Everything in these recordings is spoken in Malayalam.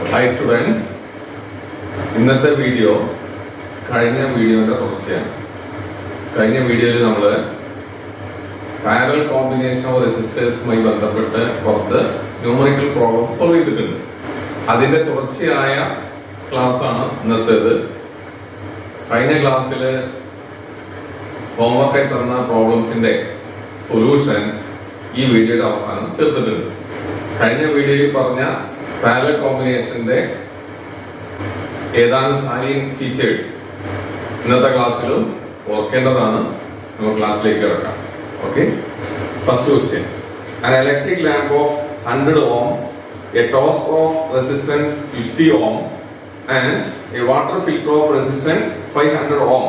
Hi students, ഇന്നത്തെ വീഡിയോ കഴിഞ്ഞ വീഡിയോയുടെ തുടർച്ചയാണ്. കഴിഞ്ഞ വീഡിയോയിൽ നമ്മൾ പാരലൽ കോമ്പിനേഷൻ ഓഫ് റെസിസ്റ്റേഴ്സുമായി ബന്ധപ്പെട്ട് കുറച്ച് ന്യൂമറിക്കൽ പ്രോബ്ലംസ് സോൾവ് ചെയ്തിട്ടുണ്ട്. അതിന്റെ തുടർച്ചയായ ക്ലാസ് ആണ് ഇന്നത്തേത്. കഴിഞ്ഞ ക്ലാസ്സിൽ ഹോംവർക്കായി തന്ന പ്രോബ്ലംസിന്റെ സൊല്യൂഷൻ ഈ വീഡിയോയുടെ അവസാനം ചേർത്തിട്ടുണ്ട്. കഴിഞ്ഞ വീഡിയോയിൽ പറഞ്ഞ പാരലൽ കോമ്പിനേഷന്റെ ഏതാനും സാലിയന്റ് ഫീച്ചേഴ്സ് ഇന്നത്തെ ക്ലാസ്സിലും ഓർക്കേണ്ടതാണ്. നമുക്ക് ക്ലാസ്സിലേക്ക് കിടക്കാം. Okay, first question. An electric lamp of 100 ohm, a toaster of resistance 50 ohm and a water filter of resistance 500 ohm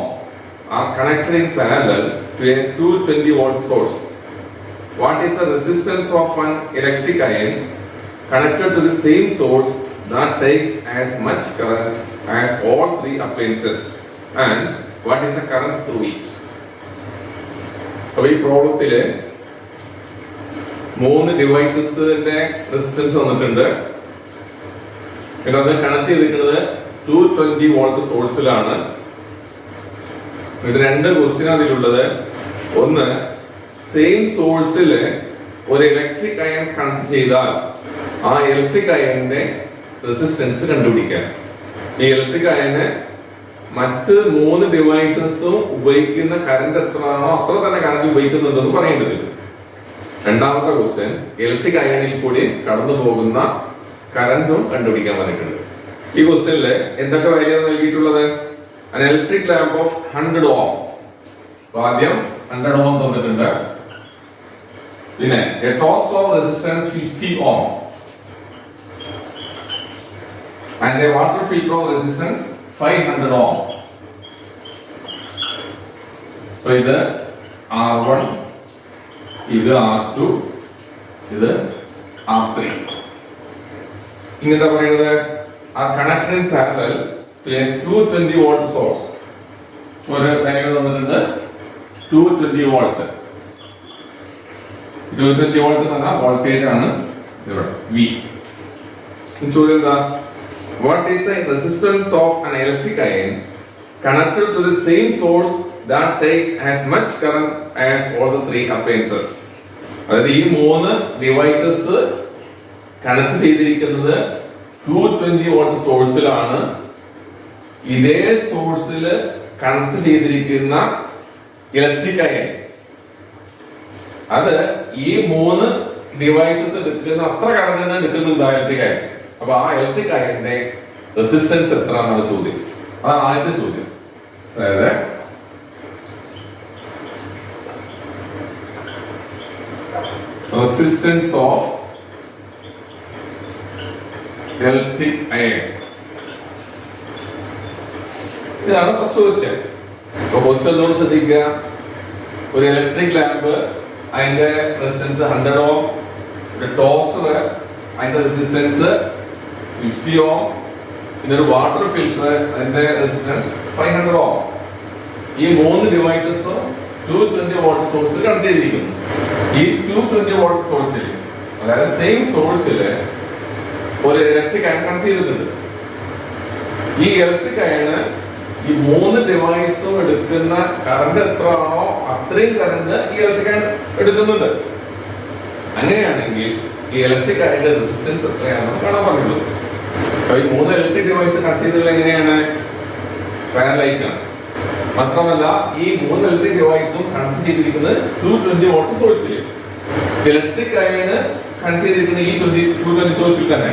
are connected in parallel to a 220 volt source. What is the resistance of an electric iron connected to the same source that takes as much current as all three appliances, and what is the current through it? അപ്പോൾ ഈ പ്രോബ്ലത്തില് 3 ഡിവൈസസിന്റെ റെസിസ്റ്റൻസ് തന്നിട്ടുണ്ട്. പിന്നെ അത് കണക്ട് ചെയ്തിരിക്കുന്നത് 220 വോൾട്ട് സോഴ്സിലാണ്. ഇത് 2 ക്വസ്റ്റ്യൻ അതിലുള്ളത്. ഒന്ന്, സെയിം സോഴ്സിൽ ഒരു ഇലക്ട്രിക് അയൺ കണക്ട് ചെയ്താൽ ആ ഇലക്ട്രിക് അയണിന്റെ റെസിസ്റ്റൻസ് കണ്ടുപിടിക്കാൻ. ഈ ഇലക്ട്രിക് അയണ് മറ്റ് 3 ഡിവൈസസും ഉപയോഗിക്കുന്ന കറന്റ് എത്രയാണോ അത്ര തന്നെ കറന്റ് ഉപയോഗിക്കുന്നുണ്ടെന്ന് പറയേണ്ടതില്ല. രണ്ടാമത്തെ ക്വസ്റ്റ്യൻ, ഇലക്ട്രിക് അയണിൽ കൂടി കടന്നു പോകുന്ന കറന്റും കണ്ടുപിടിക്കാൻ പറഞ്ഞിട്ടുണ്ട്. ഈ ക്വസ്റ്റ്യനില് എന്തൊക്കെ വാല്യൂ നൽകിയിട്ടുള്ളത്? an electric lamp of 100 ohm. ആദ്യം 100 ohm തന്നിട്ടുണ്ട്. പിന്നെ a toaster of resistance 50 ohm and a water filter of resistance 500 ohm. So ഇത് R1, ഇത് R2, ഇത് R3. ഇങ്ങനത്തെ പറയുന്നത് are connected in parallel to a 220 volt source. ഒരു വാല്യൂ തന്നിട്ടുണ്ട് 220 വോൾട്ട്. 220 വോൾട്ട് എന്ന് പറഞ്ഞാൽ വോൾട്ടേജ് ആണ് ഇവിടെ V. ചോദ്യം എന്താ? What is the resistance of an electric iron connected to the same source that takes as much current as all the three appliances? അതായത് ഈ 3 ഡിവൈസസ് കണക്ട് ചെയ്തിരിക്കുന്നത് 220 വോൾട്ട് സോഴ്സിലാണ്. ഇതേ സോഴ്സിൽ കണക്ട് ചെയ്തിരിക്കുന്ന ഇലക്ട്രിക് അയൺ അത് ഈ 3 ഡിവൈസസ് എടുക്കുന്ന അത്ര കറന്റ് തന്നെ എടുക്കുന്നുണ്ട് ഇലക്ട്രിക് അയൺ. അപ്പൊ ആ ഇലക്ട്രിക് അയണിന്റെ റെസിസ്റ്റൻസ് എത്ര എന്നാണ് ചോദ്യം. അതാണ് ആദ്യത്തെ ചോദ്യം. അതായത് റെസിസ്റ്റൻസ് ഓഫ് ഇലക്ട്രിക് അയൺ. ഇതാണ് ഫസ്റ്റ് ക്വസ്റ്റ്യൻ. അപ്പൊ ക്വസ്റ്റ്യൻ ഒന്നുകൂടി ശ്രദ്ധിക്കുക. ഒരു ഇലക്ട്രിക് ലാമ്പ്, അതിന്റെ റെസിസ്റ്റൻസ് 100 ഓം. ഒരു ടോസ്റ്റർ, അതിന്റെ റെസിസ്റ്റൻസ് 50 ഓം. പിന്നെ ഒരു വാട്ടർ ഫിൽറ്റർ, അതിന്റെ റെസിസ്റ്റൻസ് 500 ഓം. ഈ 3 ഡിവൈസസും 220 വോൾട്ട് സോഴ്സിൽ കണക്ട് ചെയ്തിരിക്കുന്നു. ഈ 220 വോൾട്ട് സോഴ്സിൽ, അതായത് സെയിം സോഴ്സിൽ ഒരു ഇലക്ട്രിക് അയൺ കണക്ട് ചെയ്തിട്ടുണ്ട്. ഈ ഇലക്ട്രിക് അയണ് ഈ 3 ഡിവൈസും എടുക്കുന്ന കറന്റ് എത്രയാണോ അത്രയും കറന്റ് ഈ ഇലക്ട്രിക് അയൺ എടുക്കുന്നുണ്ട്. അങ്ങനെയാണെങ്കിൽ ഈ ഇലക്ട്രിക് അയണിന്റെ റെസിസ്റ്റൻസ് എത്രയാണെന്ന് കാണാൻ പറഞ്ഞുള്ളൂ. ഈ 3 ഇലക്ട്രിക് ഡിവൈസ് കണക്ട് ചെയ്തിട്ടുള്ള എങ്ങനെയാണ്? പാരലൈറ്റാണ്. മാത്രമല്ല ഈ 3 ഇലക്ട്രിക് ഡിവൈസും കണക്ട് ചെയ്തിരിക്കുന്നത് 220 വോൾട്ട് സോഴ്സിൽ. ഇലക്ട്രിക് അയണ് കണക്ട് ചെയ്തിരിക്കുന്നത് ഈ 220 സോഴ്സിൽ തന്നെ.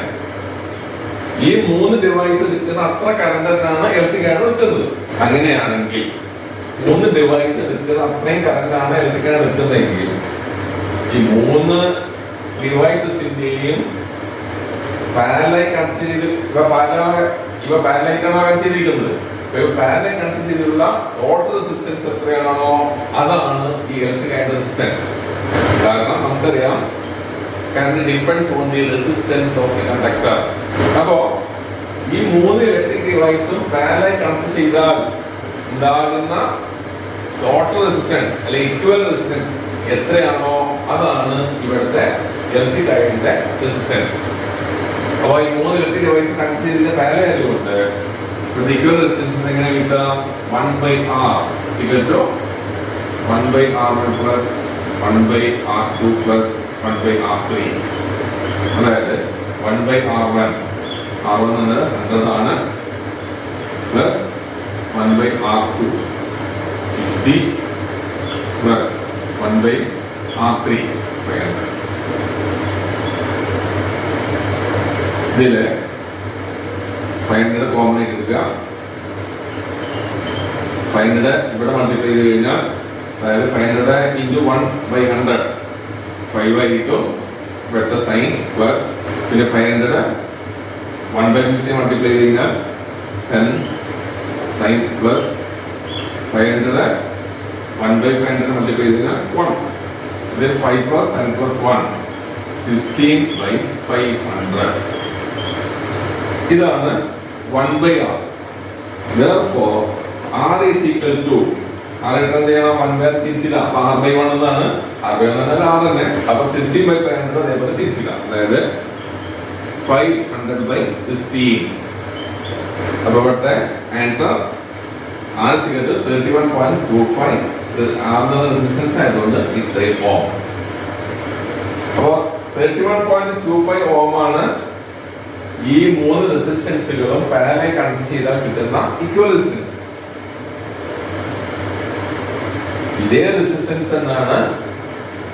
ഈ 3 ഡിവൈസ് എടുക്കുന്ന അത്ര കറന്റ് തന്നെയാണ് ഇലക്ട്രിക് അയൺ എടുക്കുന്നത്. അങ്ങനെയാണെങ്കിൽ 3 ഡിവൈസ് എടുക്കുന്ന അത്രയും കറന്റാണ് ഇലക്ട്രിക് അയൺ എടുക്കുന്നതെങ്കിൽ ഈ 3 ഡിവൈസസിന്റെയും പാരലൽ കണക്ട് ചെയ്ത് ഇവ പാരലൈറ്റാണ് കണക്ട് ചെയ്തിരിക്കുന്നത്. പാരലൽ കണക്ട് ചെയ്തിട്ടുള്ള ടോട്ടൽ റെസിസ്റ്റൻസ് എത്രയാണോ അതാണ് ഈ ഇലക്ട്രിക് അയൺ റെസിസ്റ്റൻസ്. കാരണം നമുക്കറിയാം current depends on the resistance of the conductor. അപ്പോ ഈ 3 ഇലക്ട്രിക് ഡിവൈസും പാരലൽ കണക്ട് ചെയ്താൽ ഉണ്ടാകുന്ന ടോട്ടൽ റെസിസ്റ്റൻസ് അല്ലെങ്കിൽ ഇക്വൽ റെസിസ്റ്റൻസ് എത്രയാണോ അതാണ് ഇവിടുത്തെ ഇലക്ട്രിക് അയണിന്റെ റെസിസ്റ്റൻസ്. അപ്പോൾ ഈ 3 ഇലക്ട്രിക് ഡിവൈസ് കണക്ട് ചെയ്തിട്ട് പാരലൽ ആയതുകൊണ്ട് ഇവിടുത്തെ ഇക്വൽ റെസിസ്റ്റൻസ് എങ്ങനെ കിട്ടുക? 1/R = 1/R1 plus 1/R2 plus 1/R3. അതായത് 1/R1 R1 എന്നത് 100 ആണ് പ്ലസ് 1/R2 50 പ്ലസ് 1/R3 500. ഇതില് 500 കോമൺ ആയിട്ട് എടുക്കുക. 500 ഇവിടെ മൾട്ടിപ്ലൈ ചെയ്ത് കഴിഞ്ഞാൽ അതായത് 500 into 1/100 5 ആയിരിക്കും ഇവിടുത്തെ സൈൻ പ്ലസ് പിന്നെ 500 1/50 മൾട്ടിപ്ലൈ ചെയ്ത് കഴിഞ്ഞാൽ 10 സൈൻ പ്ലസ് 500 1/500 മൾട്ടിപ്ലൈ ചെയ്ത് കഴിഞ്ഞാൽ 1. ഇത് 5 പ്ലസ് 10 പ്ലസ് 1 16/500. ഇതാണ് 1/R. Therefore R is equal to R എന്ത് ചെയ്യണം? 1 തിരിച്ചില്ല. അപ്പൊ R/1 എന്നാണ്. R/1 എന്നാൽ R തന്നെ. അപ്പൊ 16/500 അതേപോലെ തിരിച്ചില്ല. അതായത് 500/16. അപ്പൊ ഇവിടുത്തെ answer R is equal to 31.25. R എന്ന റെസിസ്റ്റൻസ് ആയതുകൊണ്ട് ഇത്രയും ഓം. അപ്പൊ 31.25 ഓം ആണ് ഈ 3 റെസിസ്റ്റൻസുകളും പാരലൽ കണക്ട് ചെയ്താൽ കിട്ടുന്ന ഇക്വൽ റെസിസ്റ്റൻസ്. ഇതേ റെസിസ്റ്റൻസ് എന്നാണ്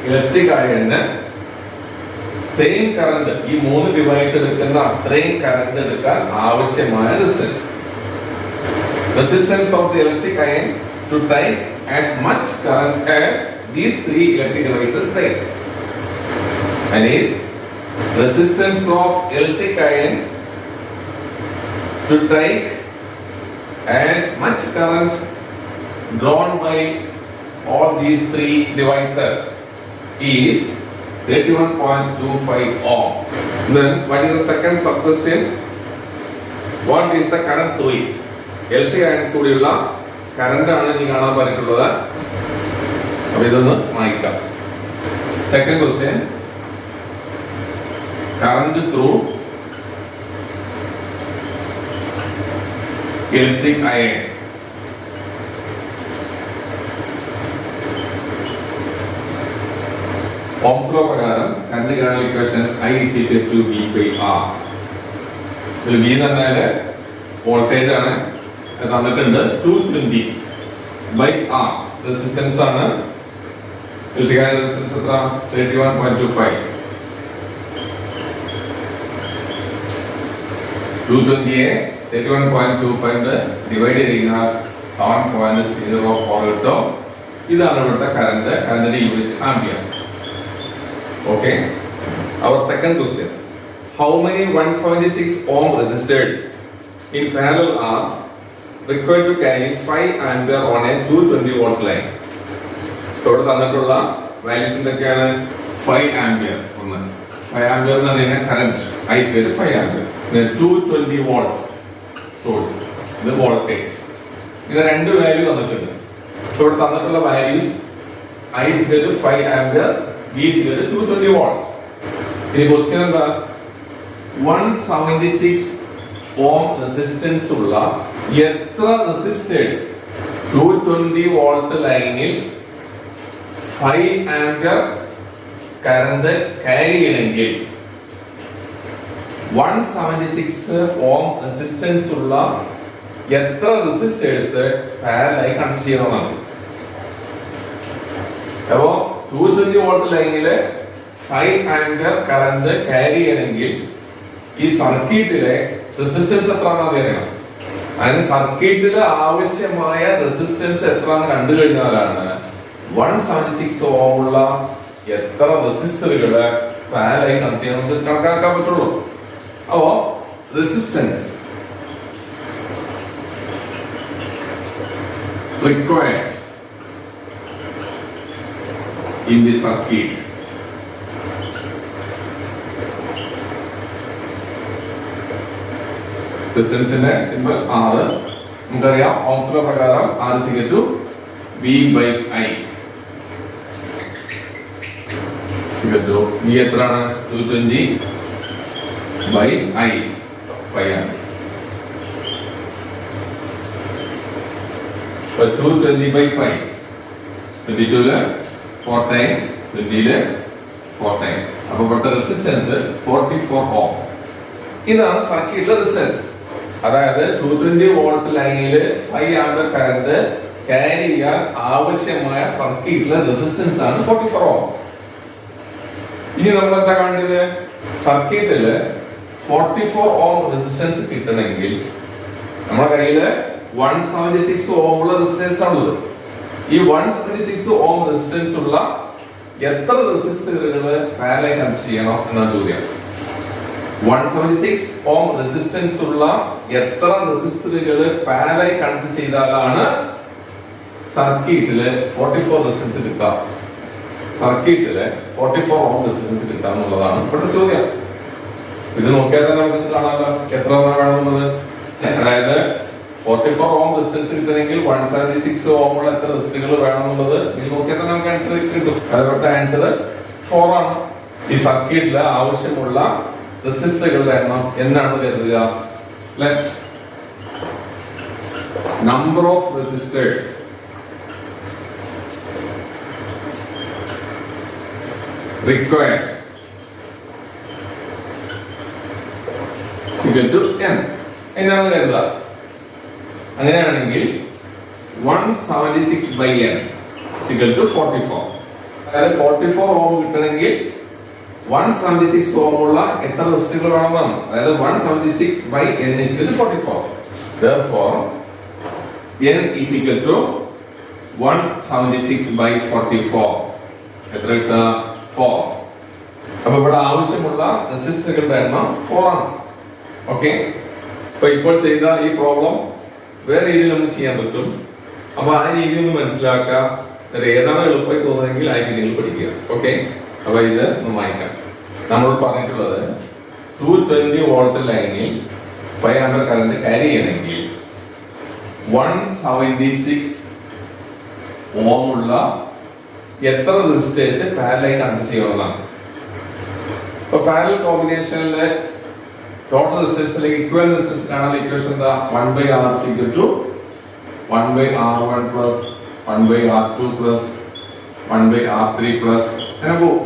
ഇലക്ട്രിക് അയണിന് സെയിം കറന്റ് ഈ 3 ഡിവൈസ് എടുക്കുന്ന അത്രയും കറന്റ് എടുക്കാൻ ആവശ്യമായ resistance. Resistance of the electric iron to take as much current as these 3 electric devices take. And is resistance of electric iron to take as much current drawn by all these 3 devices is 31.25 ohm. Then what is the second sub question? What is the current to it? Electric iron കൂടിയുള്ള കറന്റ് ആണ് ഇനി കാണാൻ പറഞ്ഞിട്ടുള്ളത്. അപ്പോൾ ഇതൊന്ന് വായിക്കാം. Second question, current through electric iron. Ohm's law പ്രകാരം കറന്റ് കാണാനുള്ള equation I is equal to V/R. ഇതിൽ V എന്ന് പറഞ്ഞാൽ വോൾട്ടേജ് ആണ്. അത് തന്നിട്ടുണ്ട് 220/R. റെസിസ്റ്റൻസ് ആണ്. ഇലക്ട്രിക് അയൺ റെസിസ്റ്റൻസ് എത്ര? 31.25. 220 31.25 ഡിവൈഡ് ചെയ്താൽ 7.04 കിട്ടും. ഇതാണ് ഇവിടുത്തെ കറന്റിന്റെ unit ampere. Okay. Our second question, how many 176 ohm resistors in parallel are required to carry 5 ampere on a 220 volt line? ഇവിടെ തന്നിട്ടുള്ള വാല്യൂസ് എന്തൊക്കെയാണ്? 5 ആംപിയർ ഒന്ന്. 5 ആംപിയർ എന്ന് പറഞ്ഞാൽ current I is 5 ampere. 220 volt source, ഇത് വോൾട്ടേജ്. ഇത് രണ്ട് വാല്യൂ തന്നിട്ടുണ്ട്. ഇവിടെ തന്നിട്ടുള്ള values I is 5 ampere, V is 220 volt. ഇനി ക്വസ്റ്റ്യൻ എന്താ? 176 ഓം റെസിസ്റ്റൻസ് ഉള്ള എത്ര റെസിസ്റ്റേഴ്സ് 220 വോൾട്ട് ലൈനിൽ 5 ആംപിയർ കറന്റ് ക്യാരി ചെയ്യണമെങ്കിൽ 176 ഓം റെസിസ്റ്റൻസ് ഉള്ള എത്ര റെസിസ്റ്റേഴ്സ് പാരലൽ കണക്ട് ചെയ്യണമെന്നാണ്. അപ്പോ 220 വോൾട്ട് ലൈനില് 5 ആംപിയർ കറന്റ് ക്യാരി ചെയ്യണമെങ്കിൽ ഈ സർക്യൂട്ടിലെ റെസിസ്റ്റൻസ് എത്രയാണെന്ന് അറിയണം. അതിന് സർക്യൂട്ടിൽ ആവശ്യമായ റെസിസ്റ്റൻസ് എത്രയാണെന്ന് കണ്ടു കഴിഞ്ഞാലാണ് 176 ഓം ഉള്ള എത്ര റെസിസ്റ്ററുകള് പാരലൽ കണക്ട് ചെയ്യാൻ നമുക്ക് കണക്കാക്കാൻ പറ്റുള്ളൂ. അപ്പോ resistance required in the circuit റെസിസ്റ്റൻസിന്റെ സിംബൽ R. നമുക്കറിയാം ഓംസ് ലോ പ്രകാരം R is equal to V/I. V എത്രയാണ്? 220 by I 5 amp. So 220 by 5. 22 4 times, 20 4 times. അപ്പോൾ ഇവിടുത്തെ റെസിസ്റ്റൻസ് 44 ഓം. ഇതാണ് സർക്യൂട്ടിലെ റെസിസ്റ്റൻസ്. അതായത് 220 വോൾട്ട് ലൈനിൽ 5 ആംപിയർ കറന്റ് ക്യാരി ചെയ്യാൻ ആവശ്യമായ സർക്യൂട്ടിലെ റെസിസ്റ്റൻസ് ആണ് 44 ഓം. ഇനി നമ്മൾ എന്താ കണ്ടത്? സർക്യൂട്ടിൽ 44 ഓം റെസിസ്റ്റൻസ് കിട്ടണമെങ്കിൽ നമ്മുടെ കയ്യില് 176 ഓം ഉള്ള റെസിസ്റ്റൻസ് ആണുള്ളത്. ഈ 176 ഓം റെസിസ്റ്റൻസ് ഉള്ള എത്ര റെസിസ്റ്ററുകൾ പാരലൽ കണക്ട് ചെയ്യണം എന്നാണ് ചോദ്യം. 176 ഓം റെസിസ്റ്റൻസ് ഉള്ള എത്ര റെസിസ്റ്ററുകൾ പാരലൽ കണക്ട് ചെയ്താലാണ് സർക്യൂട്ടില് 44 റെസിസ്റ്റൻസ് കിട്ടുക? സർക്യൂട്ടില് 44 ഓം റെസിസ്റ്റൻസ് കിട്ടുക എന്നുള്ളതാണ് ഇപ്പോഴത്തെ ചോദ്യം. ഇത് നോക്കിയാൽ തന്നെ നമുക്ക് കാണാമല്ലോ എത്ര വേണമെന്നത്. അതായത് 44 ഓം റെസിസ്റ്റൻസ് കിട്ടണമെങ്കിൽ 176 ഓം ഉള്ള എത്ര റെസിസ്റ്ററുകൾ വേണമെന്നുള്ളത് ഇത് നോക്കിയാൽ തന്നെ നമുക്ക് ആൻസർ കിട്ടും. അതിന്റെ ആൻസർ 4 ആണ്. ഈ സർക്യൂട്ടിൽ ആവശ്യമുള്ള റെസിസ്റ്ററുകളുടെ എണ്ണം എന്നാണ് കരുതുക? Let number of resistors required equal to n. എന്നാണ് കരുതുക? അങ്ങനെയാണെങ്കിൽ 176 by n equal to 44. അതായത് 44 ഓം കിട്ടണമെങ്കിൽ 176 ഓം ഉള്ള എത്ര റെസിസ്റ്ററുകൾ വേണമെന്നാണ്. അതായത് 176 by n is equal to 44. Therefore n is equal to 176 by 44. എത്ര കിട്ടുക? 4. അപ്പോൾ ഇവിടെ ആവശ്യമുള്ള റെസിസ്റ്ററുകളുടെ എണ്ണം 4 ആണ്. ഓക്കെ, അപ്പൊ ഇപ്പോൾ ചെയ്ത ഈ പ്രോബ്ലം വേറെ രീതിയിൽ നമുക്ക് ചെയ്യാൻ പറ്റും. അപ്പൊ ആ രീതി ഒന്ന് മനസ്സിലാക്കുക. ഏതാണ് എളുപ്പമായി തോന്നുന്നെങ്കിൽ ആ രീതിയിൽ പഠിക്കുക. ഓക്കെ, അപ്പൊ ഇത് ഒന്ന് വായിക്കാം. നമ്മൾ പറഞ്ഞിട്ടുള്ളത് 220 വോൾട്ട് ലൈനിൽ 5 ആംപിയർ കറന്റ് ക്യാരി ചെയ്യണമെങ്കിൽ 176 ഓം ഉള്ള എത്ര റെസിസ്റ്റേഴ്സ് പാരലൽ കണക്ട് ചെയ്യണമെന്നാണ്. അപ്പൊ പാരലൽ കോമ്പിനേഷനിലെ ടോട്ടൽ റെസിസ്റ്റൻസിലേക്ക് ഇക്വലന്റ് റെസിസ്റ്റൻസ് കാണാൻ ഇക്വേഷൻ എന്താ? 1/R is equal to 1/R1 plus 1/R2 plus 1/R3 plus അങ്ങനെ പോകും.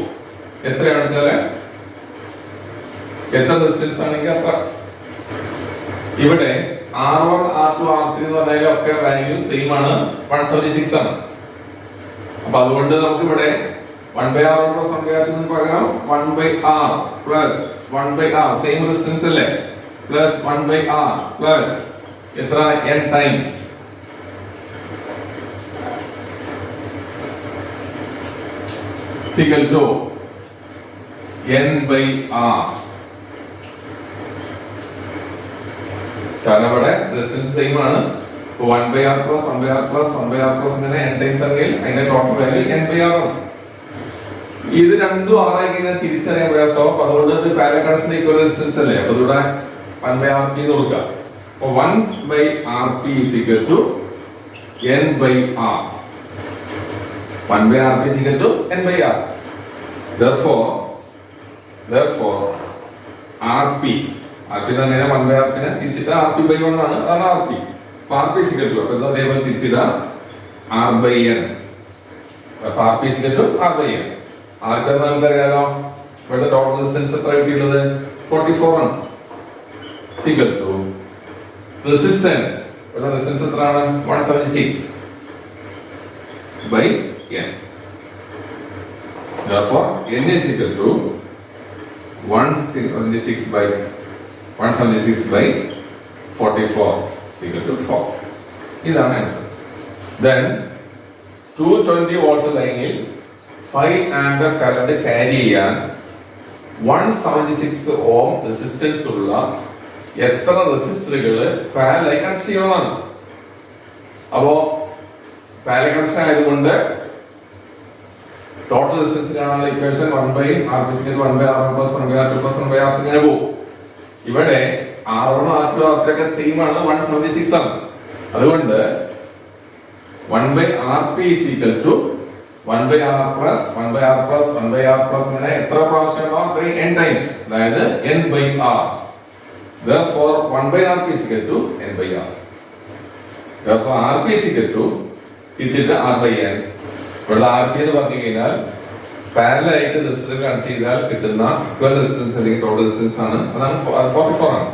എത്രയാണെന്ന് വെച്ചാല് എത്ര റെസിസ്റ്റൻസ് ആണെങ്കിൽ അത്ര. ഇവിടെ R1, R2, R3 എന്ന് പറഞ്ഞാൽ ഒക്കെ വാല്യൂ സെയിം ആണ്, 176 ആണ്. അപ്പൊ അതുകൊണ്ട് നമുക്ക് ഇവിടെ 1/R1 plus 1/R2 എന്ന് പകരം 1/R plus 1/R same resistance അല്ലേ, പ്ലസ് 1/R പ്ലസ് എത്ര n times equal to n/R. കാരണം ഇവിടെ റെസിസ്റ്റൻസ് സെയിം ആണ്. 1/R plus 1/R plus 1/R plus ഇങ്ങനെ n ടൈംസ് ആണെങ്കിൽ അതിന്റെ ടോട്ടൽ വാല്യൂ n/R ആണ്. ഇത് രണ്ടും R ആയി കഴിഞ്ഞാൽ തിരിച്ചറിയാൻ പ്രയാസമാവും. അപ്പൊ അതുകൊണ്ട് ഇത് പാരലൽ കണക്ഷന്റെ ഈക്വൽ റെസിസ്റ്റൻസ് അല്ലേ, അപ്പൊ ഇവിടെ 1/RP എന്ന് കൊടുക്കുക. അപ്പൊ 1/RP is equal to n/R. 1/RP is equal to n/R. Therefore RP തന്നെ 1/RP നെ തിരിച്ചിട്ട് RP/1 ആണ്, അതാണ് RP. അപ്പൊ RP is equal to, അപ്പൊ അതേപോലെ തിരിച്ചിട്ട് R/n. അപ്പൊ RP is equal to R/n. ആർക്ക് നമുക്കറിയാലോ ഇവിടുത്തെ ടോട്ടൽ റെസിസ്റ്റൻസ് എത്ര കിട്ടിയുള്ളത്? 44 ആണ്. equal to റെസിസ്റ്റൻസ്, ഇവിടെ റെസിസ്റ്റൻസ് എത്രയാണ്? 176 by n. Therefore n is equal to 176 by 44 is equal to 4. ഇതാണ് ആൻസർ. Then 220 വോൾട്ട് ലൈനിൽ 5 ആംപിയർ കറന്റ് ക്യാരി ചെയ്യാൻ 176 ഓം റെസിസ്റ്റൻസ് ഉള്ള എത്ര റെസിസ്റ്ററുകൾ പാരലൽ കണക്ട് ചെയ്യണമെന്നാണ്. അപ്പോ പാരലൽ കണക്ഷൻ ആയതുകൊണ്ട് ടോട്ടൽ റെസിസ്റ്റൻസ് കാണാനുള്ള equation 1/R is equal to 1/R1 plus 1/R2 plus 1/R3 ഇങ്ങനെ പോകും. ഇവിടെ R1, R2, R3 ഒക്കെ സെയിം ആണ്, 176 ആണ്. അതുകൊണ്ട് 1/RP is equal to 1/r plus 1/r plus 1/r plus ഇങ്ങനെ എത്ര പ്രാവശ്യം ഉണ്ടാവും അത്രയും n times, അതായത് n/r. Therefore 1/r is equal to n/r. Therefore rp is equal to ഇച്ചിട്ട് r/n. ഇവിടെ rp എന്ന് പറഞ്ഞു കഴിഞ്ഞാൽ പാരലൽ ആയിട്ട് റെസിസ്റ്റർ കണക്ട് ചെയ്താൽ കിട്ടുന്ന ഇക്വൽ റെസിസ്റ്റൻസ് അല്ലെങ്കിൽ ടോട്ടൽ റെസിസ്റ്റൻസ് ആണ്. അതാണ് 44 ആണ്.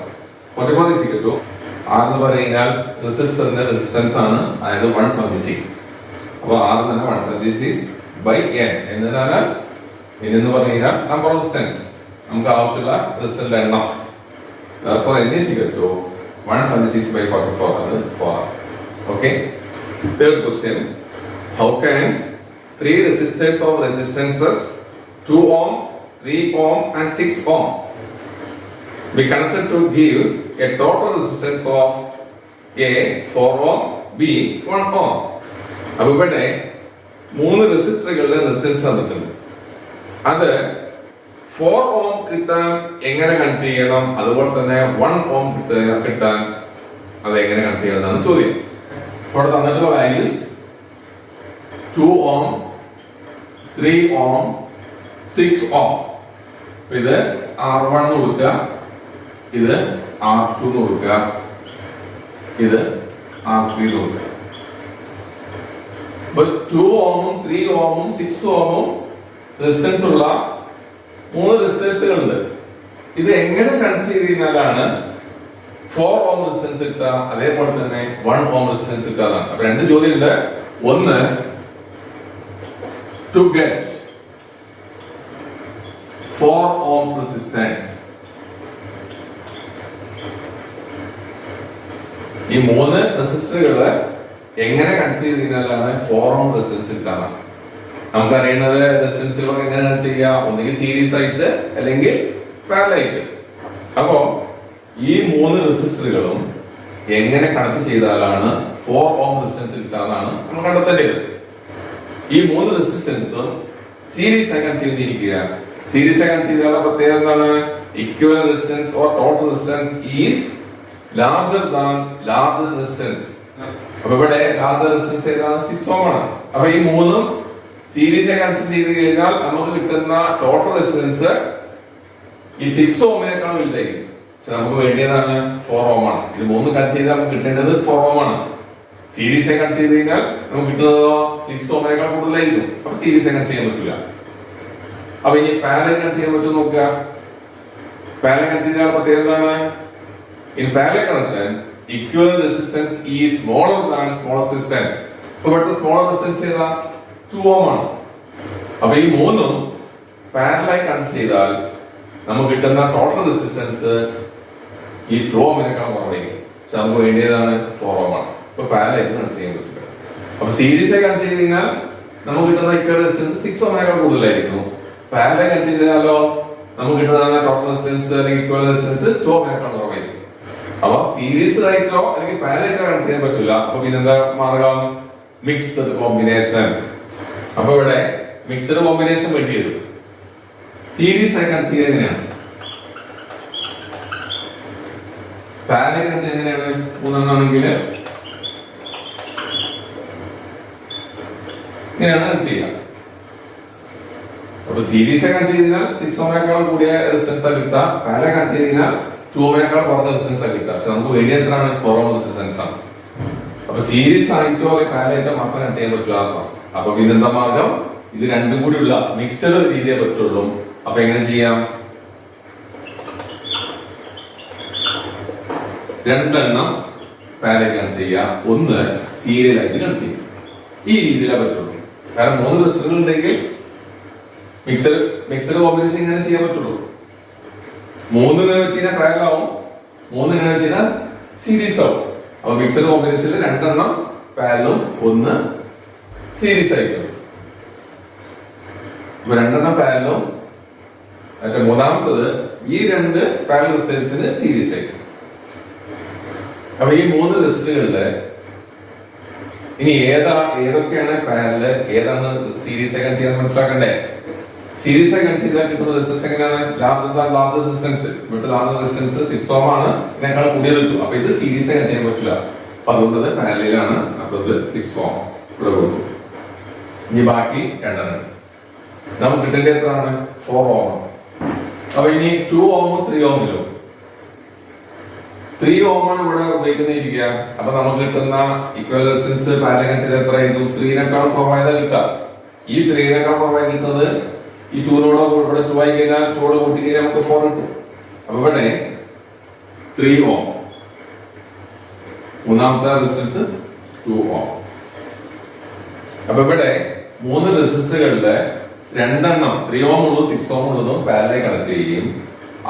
44 is equal to r എന്ന് പറഞ്ഞു കഴിഞ്ഞാൽ റെസിസ്റ്ററിന്റെ റെസിസ്റ്റൻസ് ആണ്, അതായത് 176. അപ്പോൾ r തന്നെ 176/n എന്നതിനാൽ എന്ന് പറഞ്ഞു കഴിഞ്ഞാൽ നമ്പർ ഓഫ് റെസിസ്റ്റൻസ്, നമുക്ക് ആവശ്യമുള്ള റെസിസ്റ്ററിന്റെ എണ്ണം. Therefore n is equal to 176/44, അത് 4. Okay. Third question. How can three resistors of resistances 2 ohm, 3 ohm and 6 ohm be connected to give a total resistance of A 4 ohm, B 1 ohm? അപ്പോൾ ഇവിടെ മൂന്ന് റെസിസ്റ്ററുകളുടെ റെസിസ്റ്റൻസ് തന്നിട്ടുണ്ട്. അത് 4 ohm കിട്ടാൻ എങ്ങനെ കണക്ട് ചെയ്യണം, അതുപോലെ തന്നെ 1 ohm കിട്ടാൻ അത് എങ്ങനെ കണക്ട് ചെയ്യണം എന്നാണ് ചോദ്യം. ഇവിടെ തന്നിട്ടുള്ള വാല്യൂസ് 2 ohm, 3 ohm, 6 ohm. ഇത് R1 എന്ന് കൊടുക്കുക, ഇത് R2 എന്ന് കൊടുക്കുക, ഇത് R3 എന്ന് കൊടുക്കുക. അപ്പോൾ 2 ohmഉം 3 ohmഉം 6 ohmഉം റെസിസ്റ്റൻസ് ഉള്ള മൂന്ന് റെസിസ്റ്റൻസുകളുണ്ട്. ഇത് എങ്ങനെ കണക്ട് ചെയ്ത് കഴിഞ്ഞാലാണ് 4 ohm റെസിസ്റ്റൻസ് കിട്ടുക, അതേപോലെ തന്നെ 1 ohm റെസിസ്റ്റൻസ് കിട്ടുക. അപ്പൊ രണ്ട് ചോദ്യമുണ്ട്. ഒന്ന്, to get 4 ohm resistance, ഈ മൂന്ന് റെസിസ്റ്ററുകള് എങ്ങനെ കണക്ട് ചെയ്ത് കഴിഞ്ഞാലാണ് 4 ohm റെസിസ്റ്റൻസ് കിട്ടുക. നമുക്കറിയുന്നത് റെസിസ്റ്റൻസുകളൊക്കെ എങ്ങനെ കണക്ട് ചെയ്യുക, ഒന്നുകിൽ സീരീസ് ആയിട്ട് അല്ലെങ്കിൽ പാരലൽ ആയിട്ട്. അപ്പോ ഈ മൂന്ന് റെസിസ്റ്ററുകളും എങ്ങനെ കണക്ട് ചെയ്താലാണ് 4 ohm റെസിസ്റ്റൻസ് കിട്ടാന്നാണ് നമ്മൾ കണ്ടെത്തേണ്ടത്. ഈ മൂന്ന് റെസിസ്റ്റൻസും സീരീസ് ആയി കണക്ട് ചെയ്തിരിക്കുക. സീരീസ് ആയി കണക്ട് ചെയ്താലുള്ള പ്രത്യേകത എന്താണ്? Equivalent resistance or total resistance is larger than largest resistance. അപ്പൊ ഇവിടെ ലാർജർ റെസിസ്റ്റൻസ് ഏതാണ്? 6 ohm ആണ്. അപ്പൊ ഈ മൂന്നും സീരീസ് ആയി കണക്ട് ചെയ്ത് കഴിഞ്ഞാൽ നമുക്ക് കിട്ടുന്ന ടോട്ടൽ റെസിസ്റ്റൻസ് ഈ 6 ohmനേക്കാൾ വലുതായിരിക്കും. പക്ഷെ നമുക്ക് വേണ്ടിയതാണ് 4 ohm ആണ്. ഇത് മൂന്ന് കണക്ട് ചെയ്താൽ നമുക്ക് കിട്ടേണ്ടത് 4 ohm ആണ്. സീരീസ് ആയി കണക്ട് ചെയ്ത് കഴിഞ്ഞാൽ നമുക്ക് കിട്ടുന്നതോ 6 ohmനേക്കാൾ കൂടുതലായിരിക്കും. അപ്പൊ സീരീസ് ആയി കണക്ട് ചെയ്യാൻ പറ്റില്ല. അപ്പൊ ഇനി പാരലൽ കണക്ട് ചെയ്യാൻ പറ്റും നോക്കുക. പാരലൽ കണക്ട് ചെയ്താൽ പ്രത്യേകത എന്താണ്? In parallel connection equivalent resistance is smaller than smallest resistance. അപ്പോൾ ഇവിടുത്തെ സ്മോളർ റെസിസ്റ്റൻസ് ഏതാ? 2 ohm ആണ്. അപ്പൊ ഈ മൂന്നും പാരലൽ ആയി കണക്ട് ചെയ്താൽ നമുക്ക് കിട്ടുന്ന ടോട്ടൽ റെസിസ്റ്റൻസ് ഈ 2 ohmനേക്കാൾ കുറവായിരിക്കും. പക്ഷെ നമുക്ക് വേണ്ടിയതാണ് 4 ohm ആണ്. അപ്പൊ പാരലൽ ആയിട്ട് കണക്ട് ചെയ്യാൻ പറ്റില്ല. അപ്പൊ സീരീസ് ആയി കണക്ട് ചെയ്ത് കഴിഞ്ഞാൽ നമുക്ക് കിട്ടുന്ന ഇക്വലന്റ് റെസിസ്റ്റൻസ് 6 ohmനേക്കാൾ കൂടുതലായിരിക്കും. പാരലൽ കണക്ട് ചെയ്താലോ നമുക്ക് കിട്ടുന്ന ടോട്ടൽ റെസിസ്റ്റൻസ് അല്ലെങ്കിൽ ഇക്വലന്റ് റെസിസ്റ്റൻസ് 2 ohmനേക്കാൾ കുറവായിരിക്കും. അപ്പൊ സീരീസ് ആയിട്ടോ അല്ലെങ്കിൽ പാരലൽ ആയിട്ടോ കണക്ട് ചെയ്യാൻ പറ്റില്ല. അപ്പൊ പിന്നെന്താ മാർഗം? Mixed combination. അപ്പൊ ഇവിടെ മിക്സ്ഡ് കോമ്പിനേഷൻ വേണ്ടി വരും. സീരീസ് ആയി കണക്ട് ചെയ്യുക എങ്ങനെയാണ്? പാരലൽ കണക്ട് എങ്ങനെയാണ്? മൂന്നെണ്ണാണെങ്കിൽ ഇങ്ങനെയാണ് കണക്ട് ചെയ്യുക. അപ്പൊ സീരീസ് ആയി കണക്ട് ചെയ്താൽ 6 ohmനേക്കാൾ കൂടിയ റെസിസ്റ്റൻസ് ആണ് കിട്ടുക. പാരലൽ കണക്ട് ചെയ്താൽ 2 ohmനേക്കാൾ കുറഞ്ഞ റെസിസ്റ്റൻസ് ആണ് കിട്ടുക. പക്ഷെ നമുക്ക് വേണ്ടിയ എത്രയാണ്? 4 ohm റെസിസ്റ്റൻസ് ആണ്. അപ്പൊ സീരീസ് ആയിട്ടോ പാരലൽ ആയിട്ടോ മാത്രം കണക്ട് ചെയ്യാൻ പറ്റില്ല. അപ്പൊ പിന്നെന്താ മാർഗം? ഇത് രണ്ടും കൂടി ഉള്ള മിക്സഡ് രീതിയെ പറ്റുള്ളൂ. അപ്പൊ എങ്ങനെ ചെയ്യാം? രണ്ടെണ്ണം പാരലൽ കണക്ട് ചെയ്യുക, ഒന്ന് സീരിയൽ ആയിട്ട് കണക്ട് ചെയ്യും. ഈ രീതിയിലേ പറ്റുള്ളൂ. കാരണം 3 റെസിസ്റ്ററുകൾ ഉണ്ടെങ്കിൽ മിക്സഡ് കോമ്പിനേഷൻ ഇങ്ങനെ ചെയ്യാൻ പറ്റുള്ളൂ. 3 വെച്ച് കഴിഞ്ഞാൽ പാരലൽ ആവും, 3 വെച്ച് കഴിഞ്ഞാൽ സീരീസ് ആവും. അപ്പൊ മിക്സഡ് കോമ്പിനേഷനിൽ രണ്ടെണ്ണം പാരലും ഒന്ന് സീരീസ് ആയിരിക്കും. അപ്പൊ രണ്ടെണ്ണം പാരലും മൂന്നാമത്തത് ഈ രണ്ട് പാരലൽ റെസിസ്റ്റൻസിന് സീരീസ് ആയിരിക്കും. അപ്പൊ ഈ 3 റെസിസ്റ്ററുകളില് ഇനി ഏതൊക്കെയാണ് പാരലൽ, ഏതാണ് സീരീസ് ആയി കണക്ട് ചെയ്യാൻ മനസ്സിലാക്കണ്ടേ? സീരീസ് ആയി കണക്ട് ചെയ്താൽ കിട്ടുന്ന റെസിസ്റ്റൻസ് എങ്ങനെയാണ്? Larger resistance. ഇവിടുത്തെ ലാർജർ റെസിസ്റ്റൻസ് 6 ohm ആണ്, ഇതിനേക്കാൾ കൂടിയത് കിട്ടും. അപ്പൊ ഇത് സീരീസ് ആയി കണക്ട് ചെയ്യാൻ പറ്റില്ല. അപ്പൊ അതുകൊണ്ട് പാരലലാണ്. അപ്പൊ ഇത് 6 ohm ഇവിടെ കൊടുക്കും. ഇനി ബാക്കി രണ്ടെണ്ണം നമുക്ക് കിട്ടേണ്ട എത്രയാണ് 4 ഓം. അപ്പൊ ഇനി 2 ഓമും 3 ഓമിലും 3 ഓമാണ് ഇവിടെ ഉപയോഗിക്കുന്നിരിക്കുക. അപ്പൊ നമുക്ക് കിട്ടുന്ന ഇക്വൽ റെസിസ്റ്റൻസ് പാരലൽ കണക്ട് എത്രയായിരുന്നു? 3നേക്കാൾ കുറവായതാ കിട്ടുക. ഈ 3നേക്കാൾ കുറവായി കിട്ടുന്നത് ഈ 2നോട് ഇവിടെ 2 ആയി കഴിഞ്ഞാൽ 2 കൂട്ടി കഴിഞ്ഞാൽ നമുക്ക് 4 കിട്ടും. അപ്പൊ ഇവിടെ 3 ഓം, മൂന്നാമത്തെ റെസിസ്റ്റൻസ് 2 ഓം. അപ്പൊ ഇവിടെ 3 റെസിസ്റ്ററുകളിലെ രണ്ടെണ്ണം 3 ഓം ഉള്ളതും 6 ഓം ഉള്ളതും പാരലൽ കണക്ട് ചെയ്യും.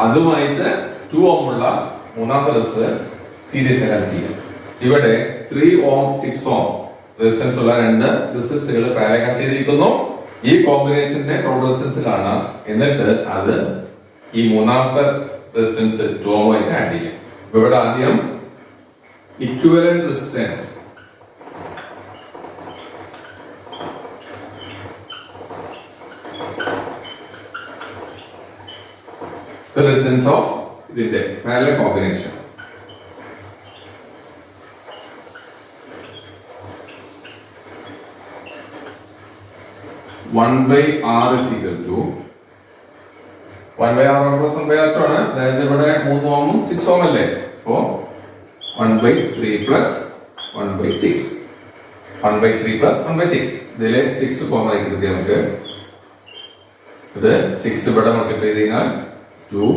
അതുമായിട്ട് 2 ഓം ഉള്ള മൂന്നാമത്തെ റെസിസ്റ്റർ സീരീസ് കണക്ട് ചെയ്യും. ഇവിടെ 3 ഓം 6 ഓം റെസിസ്റ്റൻസ് ഉള്ള രണ്ട് റെസിസ്റ്ററുകൾ പാരലൽ കണക്ട് ചെയ്തിരിക്കുന്നു. ഈ കോമ്പിനേഷന്റെ ടോട്ടൽ റെസിസ്റ്റൻസ് കാണാം. എന്നിട്ട് അത് ഈ മൂന്നാമത്തെ റെസിസ്റ്റൻസ് 2 ഓം ആയിട്ട് ആഡ് ചെയ്യാം. ഇവിടെ ആദ്യം ഇക്വിവലന്റ് റെസിസ്റ്റൻസ് the resistance of ഇതിന്റെ parallel combination. One by R is equal to 1 by R plus 1 by R2 ആണ്. അതായത് ഇവിടെ 3 ഓമും 6 ഓം അല്ലേ? അപ്പോ 1 by 3 plus 1 by 6. 1 by 3 plus 1 by 6. ഇതിലെ 6 കോമൺ ആയി കിട്ടി നമുക്ക്. ഇത് 6 ഇവിടെ മൾട്ടിപ്ലൈ ചെയ്ത് കഴിഞ്ഞാൽ 2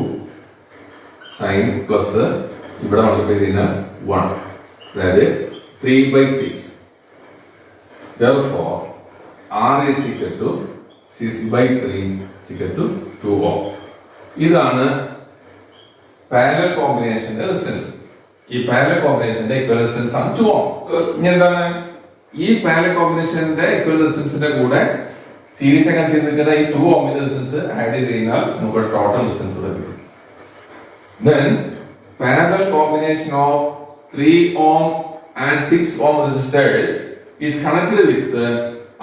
സൈൻ പ്ലസ് ഇവിടെ മൾട്ടിപ്ലൈ ചെയ്ത് കഴിഞ്ഞാൽ 1. അതായത് 3 by 6. Therefore, R is equal to 6 by 3 is equal to 2 ohm. ഇതാണ് പാരലൽ കോമ്പിനേഷന്റെ റെസിസ്റ്റൻസ്. ഈ പാരലൽ കോമ്പിനേഷന്റെ ഇക്വൽ റെസിസ്റ്റൻസ് ആണ് 2 ohm. ഇനി എന്താണ് ഈ പാരലൽ കോമ്പിനേഷന്റെ ഇക്വൽ റെസിസ്റ്റൻസിന്റെ കൂടെ സീരീസ് കണക്ട് ചെയ്തിരിക്കുന്ന ഈ 2 ഓമിന്റെ റെസിസ്റ്റൻസ് ആഡ് ചെയ്ത് കഴിഞ്ഞാൽ നമുക്ക് ടോട്ടൽ റെസിസ്റ്റൻസ് ലഭിക്കും. Then parallel combination of 3 ohm and 6 ohm resistors is connected with the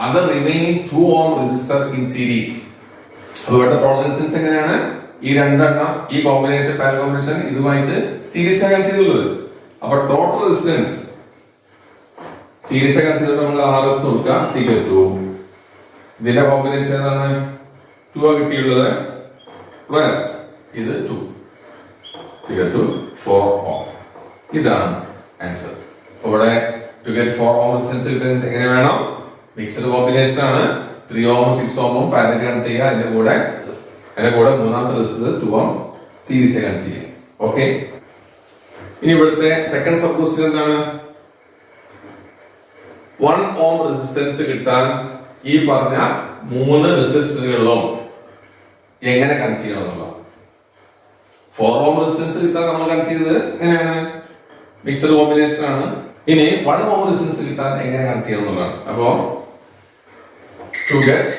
other remaining 2 ohm resistor in series. അതുപോലെ ടോട്ടൽ റെസിസ്റ്റൻസ് എങ്ങനെയാണ്? ഈ രണ്ടെണ്ണം ഈ കോമ്പിനേഷൻ പാരലൽ കോമ്പിനേഷൻ ഇതുമായിട്ട് സീരീസ് കണക്ട് ചെയ്തുള്ളത്. അപ്പൊ ടോട്ടൽ റെസിസ്റ്റൻസ് സീരീസ് കണക്ട് ചെയ്തിട്ട് നമ്മൾ RS നോക്കുക സീക്വൽ ടു ഇതിന്റെ കോമ്പിനേഷൻ ഏതാണ്? 2 ആ കിട്ടിയുള്ളത് പ്ലസ് ഇത് 2 equal to 4 ohm. ഇതാണ് ആൻസർ. ഇവിടെ to get 4 ohm resistance കിട്ടുന്നത് എങ്ങനെ വേണം? മിക്സ്ഡ് കോമ്പിനേഷൻ ആണ്. 3 ohm 6 ohm പാരലൽ കണക്ട് ചെയ്യുക. അതിന്റെ കൂടെ മൂന്നാമത്തെ റെസിസ്റ്റർ 2 ohm സീരീസ് കണക്ട് ചെയ്യുക. ഓക്കെ. ഇനി ഇവിടുത്തെ സെക്കൻഡ് സബ് ക്വസ്റ്റ്യൻ എന്താണ്? 1 ohm റെസിസ്റ്റൻസ് കിട്ടാൻ ഈ പറഞ്ഞ 3 റെസിസ്റ്ററുകളിലും എങ്ങനെ കണക്ട് ചെയ്യണം എന്നുള്ളത്. 4 ohm റെസിസ്റ്റൻസ് കിട്ടാൻ നമ്മൾ കണക്ട് ചെയ്തത് എങ്ങനെയാണ്? മിക്സ്ഡ് കോമ്പിനേഷൻ ആണ്. ഇനി 1 ohm റെസിസ്റ്റൻസ് കിട്ടാൻ എങ്ങനെ കണക്ട് ചെയ്യണം എന്നുള്ളതാണ്. അപ്പോ to get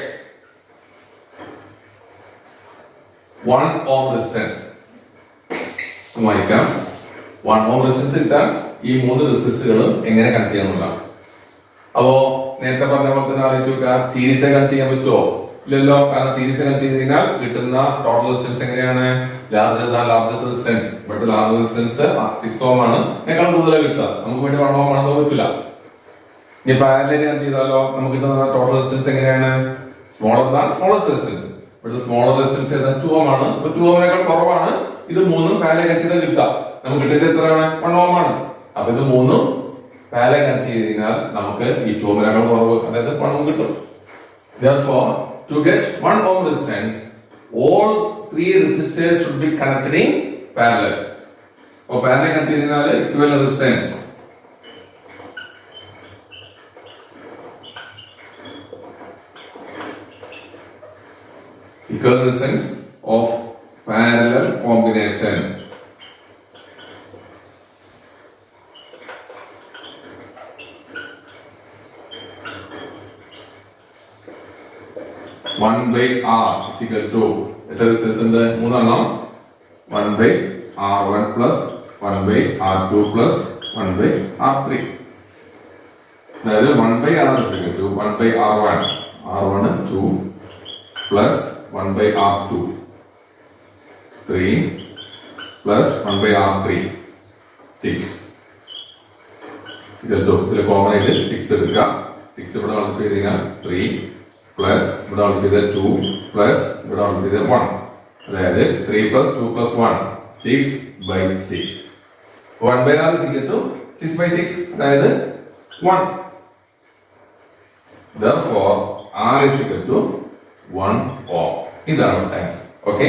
1 ohm റെസിസ്റ്റൻസ് വായിക്കാം. 1 ohm റെസിസ്റ്റൻസ് കിട്ടാൻ ഈ 3 റെസിസ്റ്ററുകളും എങ്ങനെ കണക്ട് ചെയ്യണം എന്നുള്ളതാണ്. അപ്പോ നേരത്തെ പറഞ്ഞ പോലെ തന്നെ ആലോചിച്ച് നോക്കുക. സീരീസ് കണക്ട് ചെയ്യാൻ പറ്റുമോ? ഇല്ലല്ലോ. കാരണം സീരീസ് കണക്ട് ചെയ്ത് കഴിഞ്ഞാൽ കിട്ടുന്ന ടോട്ടൽ റെസിസ്റ്റൻസ് എങ്ങനെയാണ്? Largest resistance. But large resistance 6 ഓം ആണ്. അതിനേക്കാൾ കൂടുതൽ കിട്ടുക. നമുക്ക് വേണ്ടി 1 ഓം ആണെന്ന് പറ്റില്ല. ഇനി പാരലൽ കണക്ട് ചെയ്താലോ നമുക്ക് കിട്ടുന്ന ടോട്ടൽ റെസിസ്റ്റൻസ് എങ്ങനെയാണ്? Smallest resistance. But smaller resistance ഏതാ? 2 ഓം ആണ്. അപ്പൊ 2 ഓമിനേക്കാൾ കുറവാണ്. ഇത് 3ഉം പാരലൽ കണക്ട് ചെയ്താൽ കിട്ടുക. നമുക്ക് കിട്ടുന്നത് എത്രയാണ്? 1 ഓം ആണ്. അപ്പൊ ഇത് 3ഉം പാരലൽ കണക്ട് ചെയ്ത് കഴിഞ്ഞാൽ നമുക്ക് ഈ 2 ഓമിനേക്കാൾ കുറവ്, അതായത് 1 ഓം കിട്ടും. Therefore, to get 1 ohm resistance, all 3 resistors should be connected in parallel. അപ്പോൾ പാരലൽ കണക്ട് ചെയ്താൽ equivalent resistance of parallel combination. One by R is equal to എത്ര റെസിസ്റ്റൻസ് ഉണ്ട്? 3 എണ്ണം. 1 by R1 plus 1 by R2 plus 1 by R3. അതായത് 1 by R is equal to 1 by R1. R1 2 plus 1 by R2 3 plus 1 by R3 6 equal to ഇതിൽ കോമൺ ആയിട്ട് 6 എടുക്കുക. 6 ഇവിടെ മൾട്ടിപ്ലൈ ചെയ്താൽ 3 പ്ലസ് ഇവിടെ ഉൾപ്പെടുത്തിയത് 2 പ്ലസ് ഇവിടെ ഉൾപ്പെടുത്തിയത് 1. അതായത് 3 plus 2 plus 1 6/6. 1/r is equal to 6/6, അതായത് 1. Therefore r is equal to 1 ohm. ഇതാണ് ആൻസർ. ഓക്കെ.